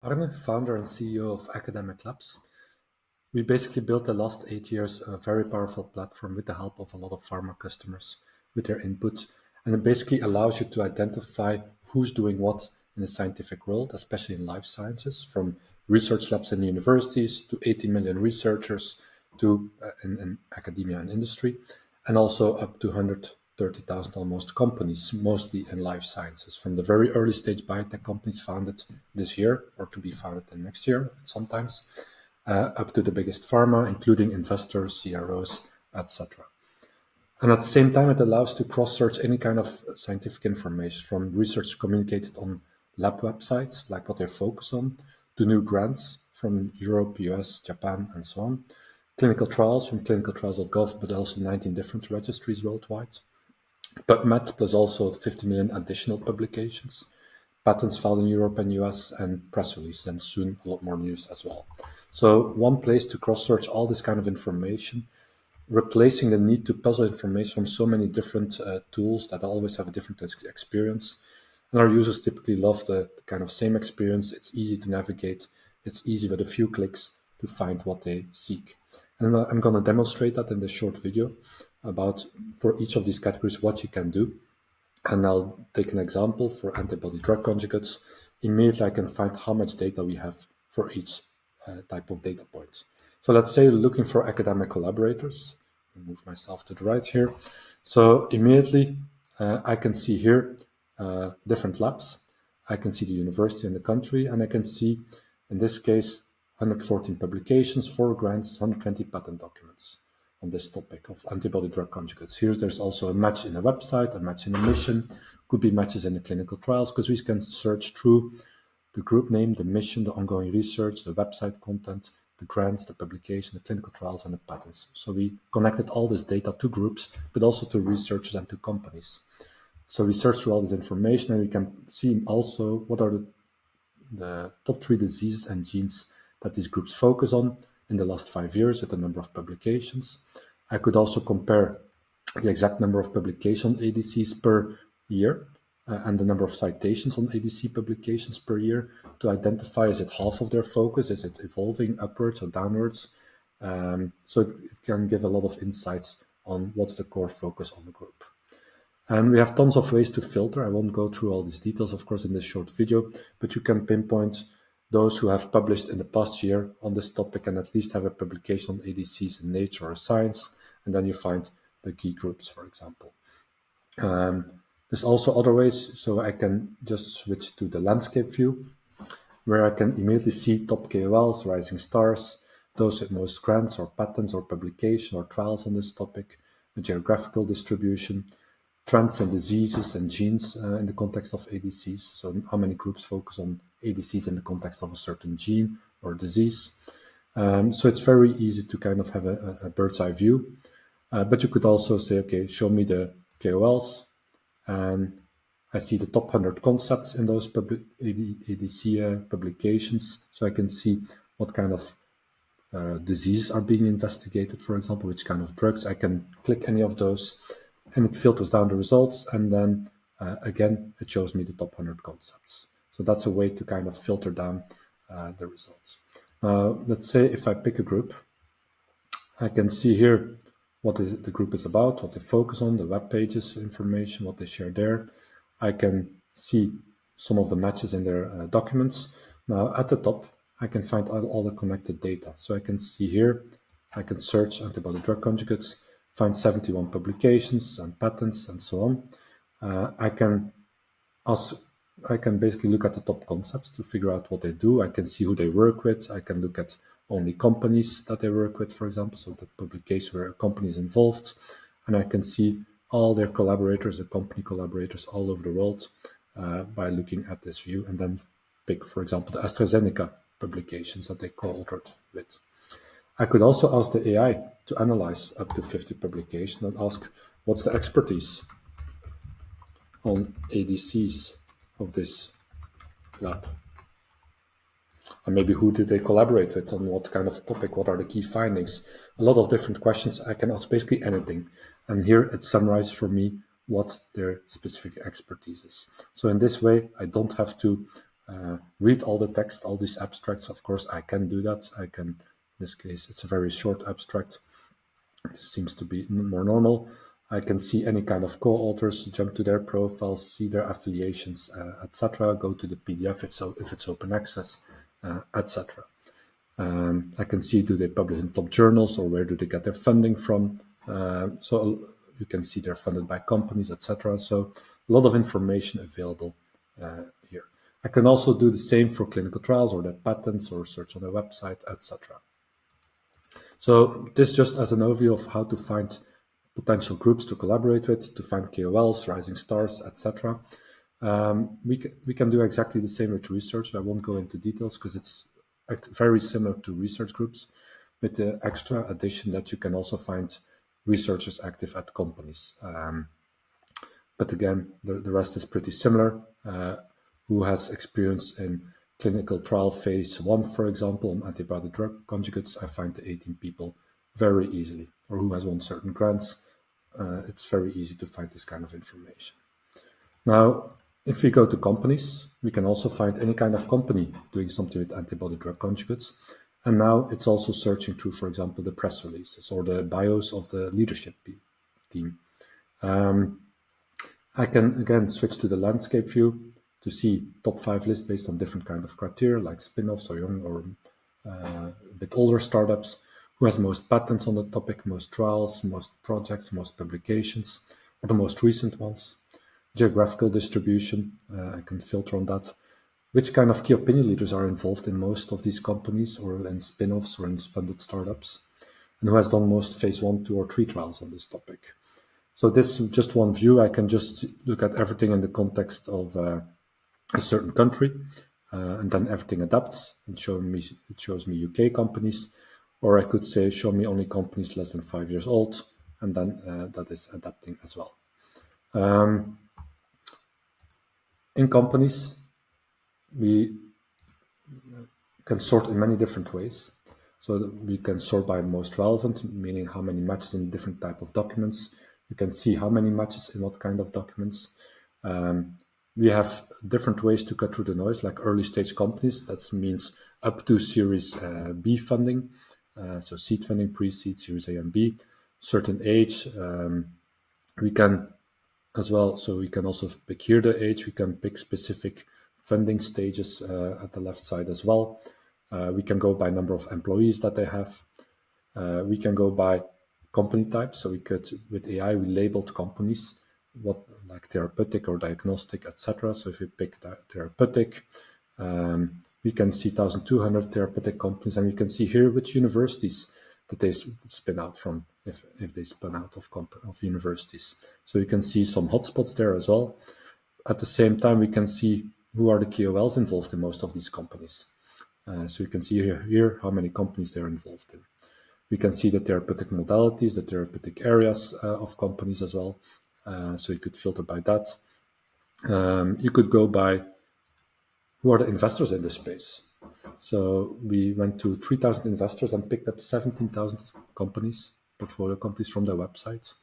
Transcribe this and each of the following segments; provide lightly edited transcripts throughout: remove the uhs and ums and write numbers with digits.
Arne, founder and CEO of AcademicLabs. We basically built the last 8 years a very powerful platform with the help of a lot of pharma customers with their inputs. And it basically allows you to identify who's doing what in the scientific world, especially in life sciences, from research labs in universities to 80 million researchers to in academia and industry, and also up to 130,000 almost companies, mostly in life sciences, from the very early stage biotech companies founded this year or to be founded in next year sometimes, up to the biggest pharma, including investors, CROs, etc. And at the same time, it allows to cross-search any kind of scientific information from research communicated on lab websites, like what they focus on, to new grants from Europe, US, Japan, and so on. Clinical trials from clinicaltrials.gov, but also 19 different registries worldwide. PubMed, plus also 50 million additional publications, patents filed in Europe and US, and press releases, and soon a lot more news as well. So one place to cross-search all this kind of information, replacing the need to puzzle information from so many different tools that always have a different experience. And our users typically love the kind of same experience. It's easy to navigate. It's easy with a few clicks to find what they seek. And I'm going to demonstrate that in this short video about, for each of these categories, what you can do. And I'll take an example for antibody drug conjugates. Immediately I can find how much data we have for each type of data points. So let's say looking for academic collaborators. I'll move myself to the right here. So immediately I can see here different labs. I can see the university and the country, and I can see, in this case, 114 publications, 4 grants, 120 patent documents on this topic of antibody drug conjugates. Here there's also a match in a website, a match in a mission, could be matches in the clinical trials, because we can search through the group name, the mission, the ongoing research, the website content, the grants, the publication, the clinical trials, and the patents. So we connected all this data to groups, but also to researchers and to companies. So we search through all this information, and we can see also what are the top 3 diseases and genes that these groups focus on in the last 5 years with the number of publications. I could also compare the exact number of publications on ADCs per year and the number of citations on ADC publications per year to identify, is it half of their focus? Is it evolving upwards or downwards? So it can give a lot of insights on what's the core focus of a group. And we have tons of ways to filter. I won't go through all these details, of course, in this short video, but you can pinpoint those who have published in the past year on this topic and at least have a publication on ADCs in Nature or Science, and then you find the key groups, for example. There's also other ways, so I can just switch to the landscape view, where I can immediately see top KOLs, rising stars, those with most grants or patents or publication or trials on this topic, the geographical distribution, trends and diseases and genes in the context of ADCs. So how many groups focus on ADCs in the context of a certain gene or disease. So it's very easy to kind of have a bird's eye view. But you could also say, okay, show me the KOLs, and I see the top 100 concepts in those ADC publications. So I can see what kind of diseases are being investigated, for example, which kind of drugs. I can click any of those, and it filters down the results, and then again it shows me the top 100 concepts. So that's a way to kind of filter down the results. Let's say if I pick a group, I can see here what the group is about, what they focus on, the web pages information, what they share there. I can see some of the matches in their documents. Now at the top I can find all the connected data. So I can see here, I can search antibody drug conjugates, find 71 publications and patents and so on. I can basically look at the top concepts to figure out what they do. I can see who they work with. I can look at only companies that they work with, for example, so the publication where a company is involved. And I can see all their collaborators, the company collaborators all over the world by looking at this view, and then pick, for example, the AstraZeneca publications that they co-authored with. I could also ask the AI to analyze up to 50 publications and ask, what's the expertise on ADCs of this lab? And maybe who did they collaborate with, on what kind of topic, what are the key findings? A lot of different questions. I can ask basically anything. And here it summarizes for me what their specific expertise is. So in this way, I don't have to read all the text, all these abstracts. Of course, I can do that. I can, in this case, it's a very short abstract. This seems to be more normal. I can see any kind of co-authors, jump to their profiles, see their affiliations, etc. Go to the PDF if it's open access, etc. I can see, do they publish in top journals, or where do they get their funding from? So you can see they're funded by companies, etc. So a lot of information available here. I can also do the same for clinical trials or their patents, or search on their website, etc. So this just as an overview of how to find potential groups to collaborate with, to find KOLs, rising stars, etc. We can do exactly the same with research. I won't go into details because it's very similar to research groups, with the extra addition that you can also find researchers active at companies. But again, the rest is pretty similar. Who has experience in clinical trial phase 1, for example, on antibody drug conjugates, I find the 18 people very easily. Or who has won certain grants, it's very easy to find this kind of information. Now, if we go to companies, we can also find any kind of company doing something with antibody drug conjugates. And now it's also searching through, for example, the press releases or the bios of the leadership team. I can again switch to the landscape view to see top 5 lists based on different kind of criteria, like spin-offs or young or a bit older startups. Who has most patents on the topic, most trials, most projects, most publications, or the most recent ones. Geographical distribution, I can filter on that. Which kind of key opinion leaders are involved in most of these companies, or in spin-offs, or in funded startups? And who has done most phase 1, 2, or 3 trials on this topic? So this is just one view. I can just look at everything in the context of a certain country, and then everything adapts and it shows me UK companies, or I could say show me only companies less than 5 years old, and then that is adapting as well. In companies, we can sort in many different ways. So we can sort by most relevant, meaning how many matches in different type of documents. You can see how many matches in what kind of documents. We have different ways to cut through the noise, like early stage companies. That means up to Series B funding, so seed funding, pre-seed, Series A and B. Certain age, we can as well. So we can also pick here the age. We can pick specific funding stages at the left side as well. We can go by number of employees that they have. We can go by company type. So we could, with AI, we labeled companies, what like therapeutic or diagnostic, etc. So if we pick therapeutic, we can see 1,200 therapeutic companies, and we can see here which universities that they spin out from, if they spin out of universities. So you can see some hotspots there as well. At the same time, we can see who are the KOLs involved in most of these companies. So you can see here how many companies they're involved in. We can see the therapeutic modalities, the therapeutic areas of companies as well. So you could filter by that. You could go by who are the investors in this space. So we went to 3,000 investors and picked up 17,000 companies, portfolio companies from their websites,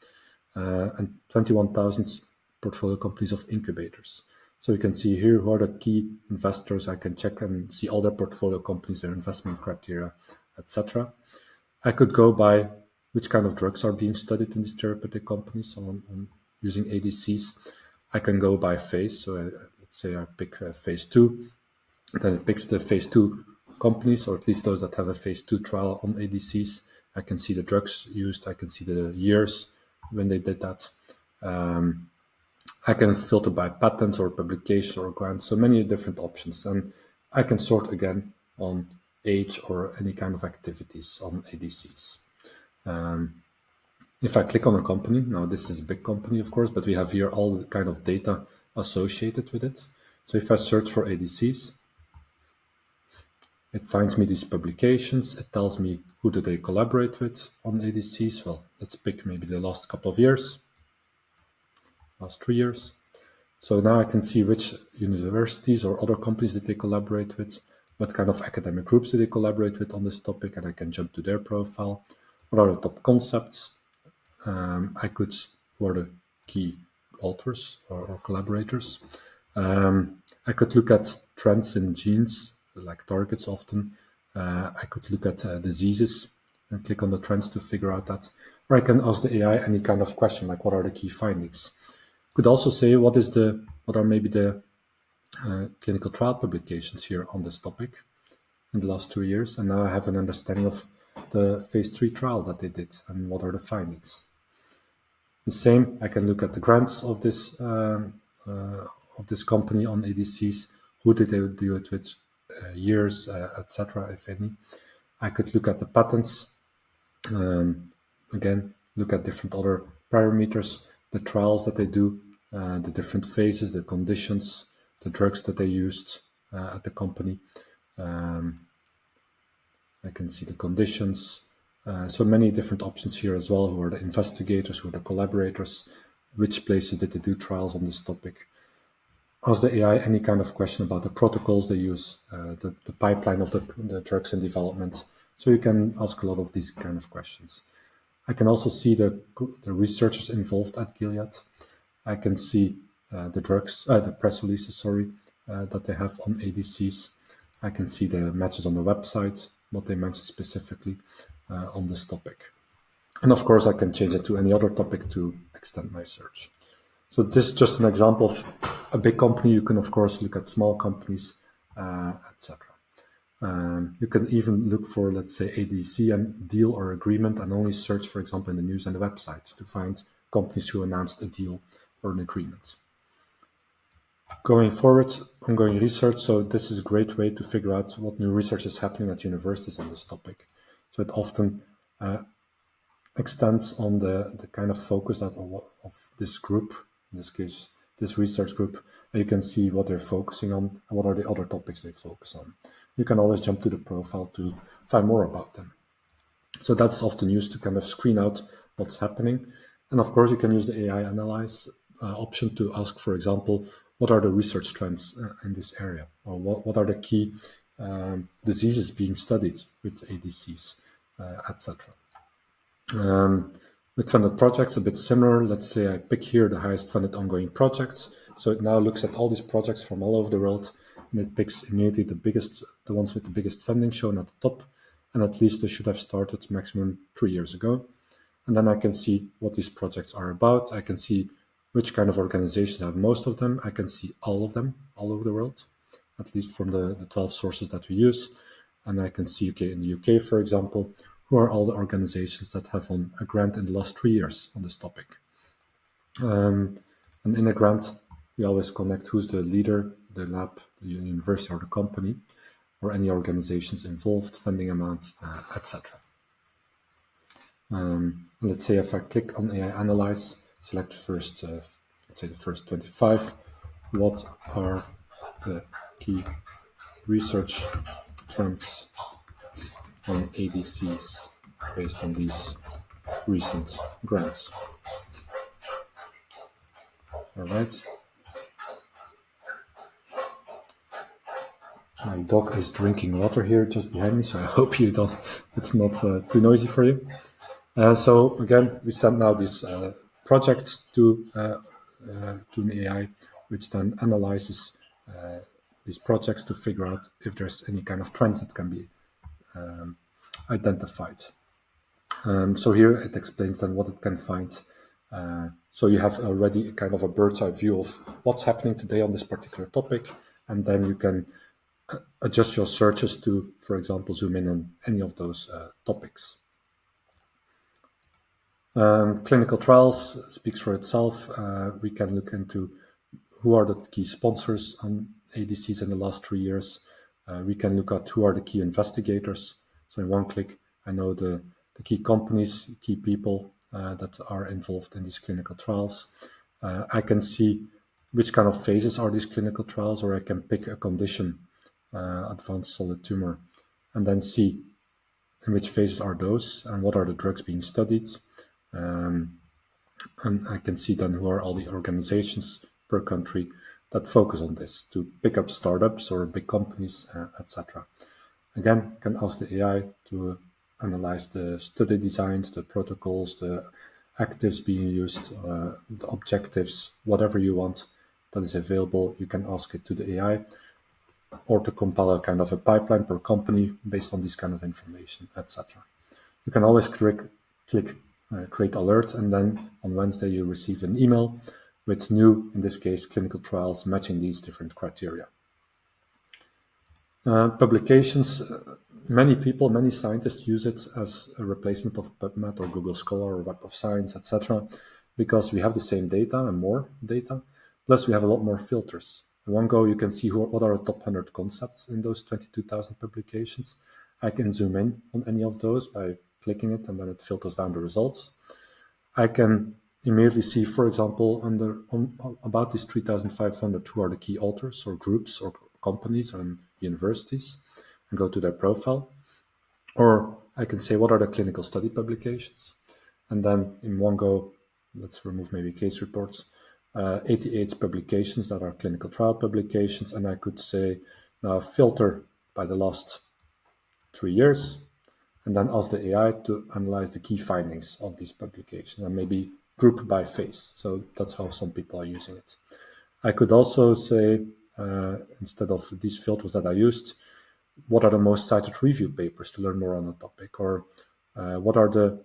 and 21,000 portfolio companies of incubators. So you can see here who are the key investors. I can check and see all their portfolio companies, their investment criteria, etc. I could go by which kind of drugs are being studied in these therapeutic companies on using ADCs. I can go by phase. So let's say I pick phase 2. Then it picks the phase 2 companies, or at least those that have a phase 2 trial on ADCs. I can see the drugs used. I can see the years when they did that. I can filter by patents or publication or grants, so many different options. And I can sort again on age or any kind of activities on ADCs. If I click on a company, now this is a big company, of course, but we have here all the kind of data associated with it. So if I search for ADCs, it finds me these publications. It tells me who do they collaborate with on ADCs. Well, let's pick maybe the last couple of years, last 3 years. So now I can see which universities or other companies that they collaborate with, what kind of academic groups do they collaborate with on this topic, and I can jump to their profile. What are the top concepts? Who are the key authors or collaborators? I could look at trends in genes, like targets often. I could look at diseases and click on the trends to figure out that. Or I can ask the AI any kind of question, like what are the key findings? Could also say what are maybe the clinical trial publications here on this topic in the last 2 years, and now I have an understanding of the phase 3 trial that they did and what are the findings. The same, I can look at the grants of this company on ADCs, who did they do it with, years, etc., if any. I could look at the patents, again, look at different other parameters, the trials that they do, the different phases, the conditions, the drugs that they used at the company. I can see the conditions. So many different options here as well. Who are the investigators, who are the collaborators, which places did they do trials on this topic. Ask the AI any kind of question about the protocols they use, the pipeline of the drugs in development. So you can ask a lot of these kind of questions. I can also see the researchers involved at Gilead. I can see the press releases, that they have on ADCs. I can see the matches on the website, what they mention specifically on this topic. And of course, I can change it to any other topic to extend my search. So this is just an example of a big company. You can, of course, look at small companies, etc. You can even look for, let's say, ADC and deal or agreement, and only search, for example, in the news and the website to find companies who announced a deal or an agreement. Going forward, ongoing research. So this is a great way to figure out what new research is happening at universities on this topic. So it often extends on the kind of focus of this group, in this case, this research group. And you can see what they're focusing on and what are the other topics they focus on. You can always jump to the profile to find more about them. So that's often used to kind of screen out what's happening. And of course, you can use the AI analyze option to ask, for example, what are the research trends in this area? Or what are the key diseases being studied with ADCs, etc. With funded projects, a bit similar. Let's say I pick here the highest funded ongoing projects. So it now looks at all these projects from all over the world, and it picks immediately the ones with the biggest funding shown at the top, and at least they should have started maximum 3 years ago. And then I can see what these projects are about. I can see which kind of organizations have most of them. I can see all of them all over the world, at least from the 12 sources that we use. And I can see, okay, in the UK, for example, who are all the organizations that have won a grant in the last 3 years on this topic. And in a grant, we always connect who's the leader, the lab, the university, or the company, or any organizations involved, funding amount, etc. Let's say if I click on AI Analyze, select first, let's say the first 25, what are the key research trends on ADCs based on these recent grants? All right. My dog is drinking water here just behind me, so I hope it's not too noisy for you. So again, we send now these projects to an AI, which then analyzes these projects to figure out if there's any kind of trends that can be identified. So here it explains then what it can find. So you have already a kind of a bird's eye view of what's happening today on this particular topic, and then you can adjust your searches to, for example, zoom in on any of those topics. Clinical trials speaks for itself. We can look into who are the key sponsors on ADCs in the last 3 years. We can look at who are the key investigators. So in one click, I know the key companies, key people that are involved in these clinical trials. I can see which kind of phases are these clinical trials, or I can pick a condition, advanced solid tumor, and then see in which phases are those and what are the drugs being studied. And I can see then who are all the organizations per country that focus on this, to pick up startups or big companies, etc. Again, can ask the AI to analyze the study designs, the protocols, the actives being used, the objectives, whatever you want that is available. You can ask it to the AI. or to compile a kind of a pipeline per company based on this kind of information, etc. You can always click create alert, and then on Wednesday you receive an email with new, in this case, clinical trials matching these different criteria. Publications, many scientists use it as a replacement of PubMed or Google Scholar or Web of Science, etc., because we have the same data and more data, plus we have a lot more filters. In one go, you can see what are the top 100 concepts in those 22,000 publications. I can zoom in on any of those by clicking it, and then it filters down the results. I can immediately see, for example, about these 3,500 who are the key authors or groups or companies and universities, and go to their profile. Or I can say, what are the clinical study publications? And then in one go, let's remove maybe case reports, 88 publications that are clinical trial publications. And I could say, now filter by the last 3 years, and then ask the AI to analyze the key findings of these publications and maybe group by phase. So that's how some people are using it. I could also say, instead of these filters that I used, what are the most cited review papers to learn more on a topic, or what are the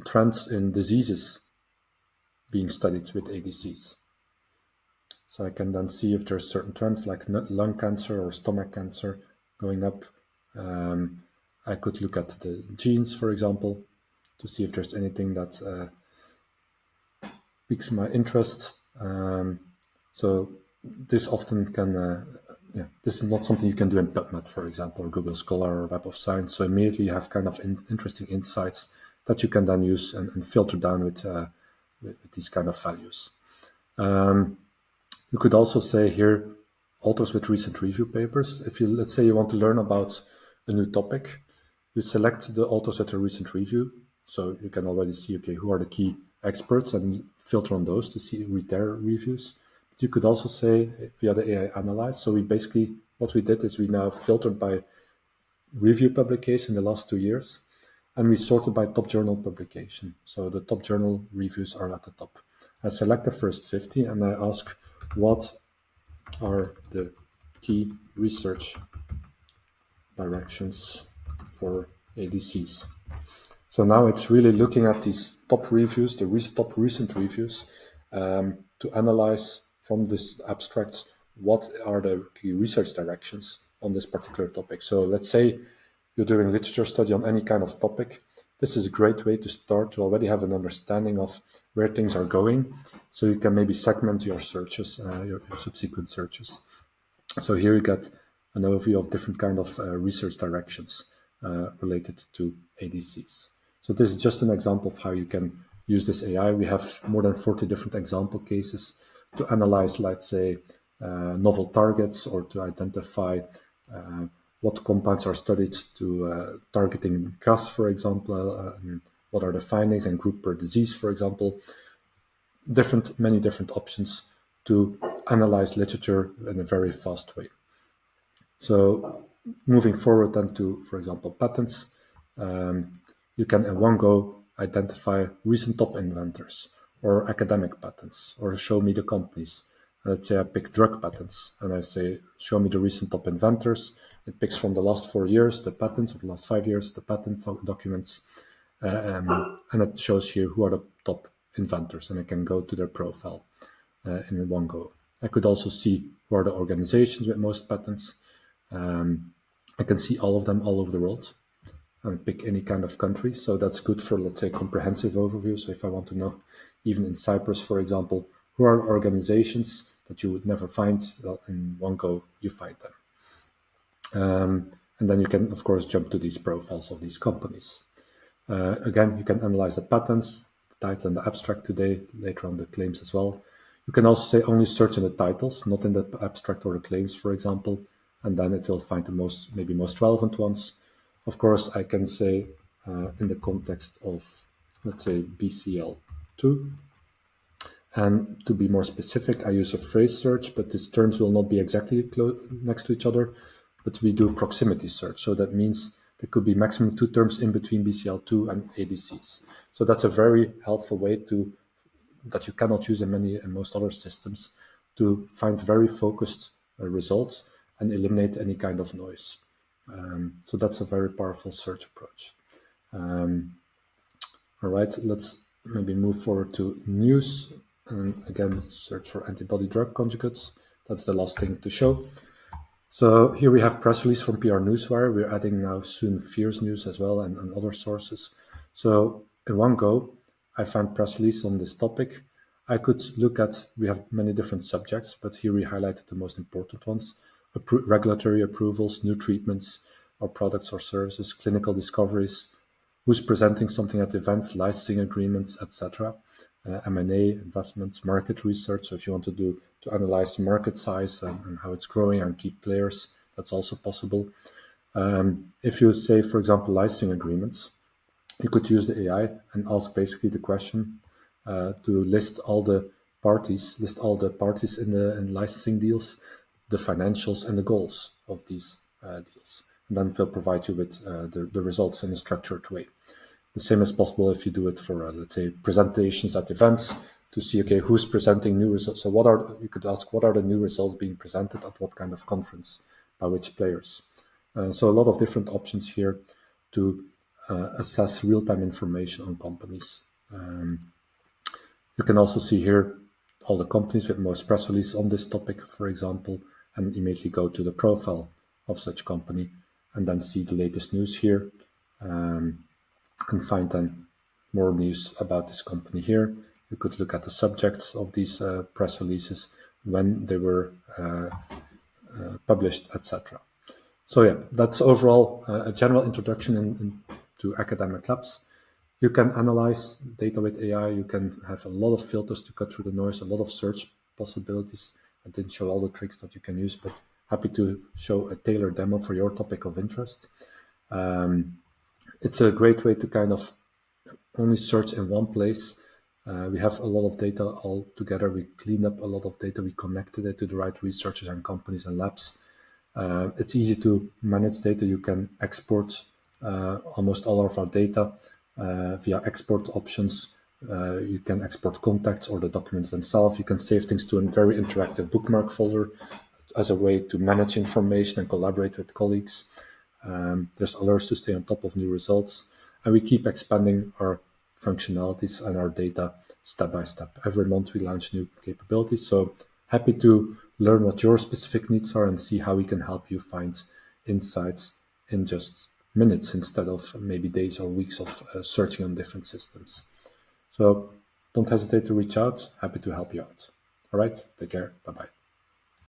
trends in diseases being studied with ADCs. So I can then see if there's certain trends like lung cancer or stomach cancer going up. I could look at the genes, for example, to see if there's anything that piques my interest. So this often can, this is not something you can do in PubMed, for example, or Google Scholar or Web of Science. So immediately you have kind of interesting insights that you can then use and filter down with these kind of values. You could also say here, authors with recent review papers. If you, let's say you want to learn about a new topic, you select the authors with a recent review. So you can already see, okay, who are the key experts, and filter on those to read their reviews. But you could also say via the AI Analyze. So we basically, what we did is we now filtered by review publication in the last 2 years, and we sorted by top journal publication. So the top journal reviews are at the top. I select the first 50 and I ask, what are the key research directions for ADCs? So now it's really looking at these top reviews, the top recent reviews, to analyze from this abstracts what are the key research directions on this particular topic. So let's say you're doing literature study on any kind of topic. This is a great way to start to already have an understanding of where things are going. So you can maybe segment your searches, your subsequent searches. So here you get an overview of different kind of research directions related to ADCs. So this is just an example of how you can use this AI. We have more than 40 different example cases to analyze, let's say, novel targets, or to identify what compounds are studied to targeting CAS, for example, what are the findings, and group per disease, for example. Many different options to analyze literature in a very fast way. So moving forward then to, for example, patents, you can in one go identify recent top inventors or academic patents, or show me the companies. Let's say I pick drug patents and I say, show me the recent top inventors. It picks from the last 4 years, the patents, or the last 5 years, the patent documents. And it shows here who are the top inventors, and I can go to their profile in one go. I could also see who are the organizations with most patents. I can see all of them all over the world, and pick any kind of country. So that's good for, let's say, comprehensive overview. So if I want to know, even in Cyprus, for example, who are organizations that you would never find, well, in one go, you find them. And then you can, of course, jump to these profiles of these companies. Again, you can analyze the patents, the title and the abstract today, later on the claims as well. You can also say only search in the titles, not in the abstract or the claims, for example, and then it will find the most relevant ones. Of course, I can say in the context of, let's say, BCL2. And to be more specific, I use a phrase search, but these terms will not be exactly next to each other, but we do proximity search. So that means there could be maximum 2 terms in between BCL2 and ADCs. So that's a very helpful way that you cannot use in most other systems, to find very focused results and eliminate any kind of noise. So that's a very powerful search approach. All right, let's maybe move forward to news. And again, search for antibody drug conjugates. That's the last thing to show. So here we have press release from PR Newswire. We're adding now soon Fierce News as well and other sources. So in one go, I found press release on this topic. I could look at, we have many different subjects, but here we highlighted the most important ones. Regulatory approvals, new treatments or products or services, clinical discoveries, who's presenting something at events, licensing agreements, etc. M&A, investments, market research. So if you want to analyze the market size and how it's growing and key players, that's also possible. If you say, for example, licensing agreements, you could use the AI and ask basically the question to list all the parties in licensing deals, the financials and the goals of these deals. And then it will provide you with the results in a structured way. The same is possible if you do it for, let's say, presentations at events to see, okay, who's presenting new results. So you could ask, what are the new results being presented at what kind of conference, by which players? So a lot of different options here to assess real-time information on companies. You can also see here all the companies with most press releases on this topic, for example, and immediately go to the profile of such company and then see the latest news here. And find then more news about this company here. You could look at the subjects of these press releases, when they were published, etc. So yeah, that's overall a general introduction to AcademicLabs. You can analyze data with AI. You can have a lot of filters to cut through the noise, a lot of search possibilities. I didn't show all the tricks that you can use, but happy to show a tailored demo for your topic of interest. It's a great way to kind of only search in one place. We have a lot of data all together. We cleaned up a lot of data. We connected it to the right researchers and companies and labs. It's easy to manage data. You can export almost all of our data via export options. You can export contacts or the documents themselves. You can save things to a very interactive bookmark folder as a way to manage information and collaborate with colleagues. There's alerts to stay on top of new results, and we keep expanding our functionalities and our data step by step. Every month we launch new capabilities, so happy to learn what your specific needs are and see how we can help you find insights in just minutes instead of maybe days or weeks of searching on different systems. So don't hesitate to reach out. Happy to help you out. All right, take care. Bye-bye.